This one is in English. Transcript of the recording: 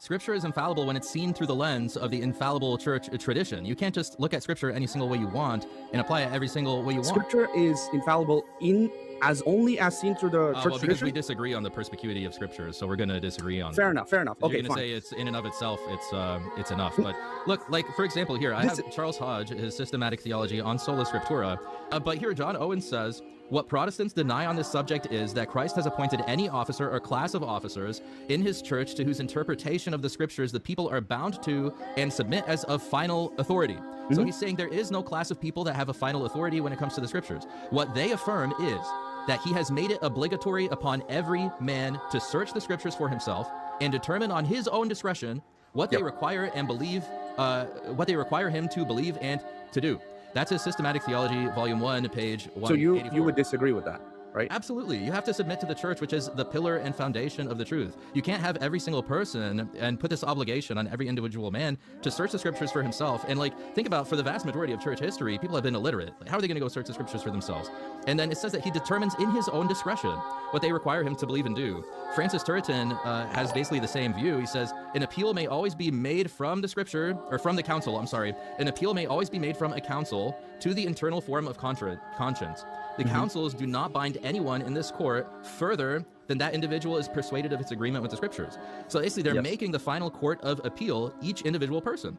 Scripture is infallible when it's seen through the lens of the infallible church tradition. You can't just look at Scripture any single way you want and apply it every single way you want. Scripture is infallible only as seen through the church because tradition? we disagree on the perspicuity of Scripture, so we're going to disagree on Fair enough. Okay, you're going to say it's in and of itself, it's enough. But look, like, for example, here, I have Charles Hodge, his systematic theology on Sola Scriptura. But here, John Owen says, what Protestants deny on this subject is that Christ has appointed any officer or class of officers in his church to whose interpretation of the Scriptures the people are bound to and submit as of final authority. So he's saying there is no class of people that have a final authority when it comes to the Scriptures. What they affirm is that he has made it obligatory upon every man to search the Scriptures for himself and determine on his own discretion what they require and believe, what they require him to believe and to do. That's his Systematic Theology, Volume 1, page 184. So you would disagree with that, right? Absolutely. You have to submit to the church, which is the pillar and foundation of the truth. You can't have every single person and put this obligation on every individual man to search the Scriptures for himself. And like, think about, for the vast majority of church history, people have been illiterate. Like, how are they going to go search the Scriptures for themselves? And then it says that he determines in his own discretion what they require him to believe and do. Francis Turretin has basically the same view. He says, an appeal may always be made from the Scripture, or from the council, I'm sorry. An appeal may always be made from a council to the internal form of conscience. The councils do not bind anyone in this court further than that individual is persuaded of its agreement with the Scriptures. So basically, they're making the final court of appeal each individual person.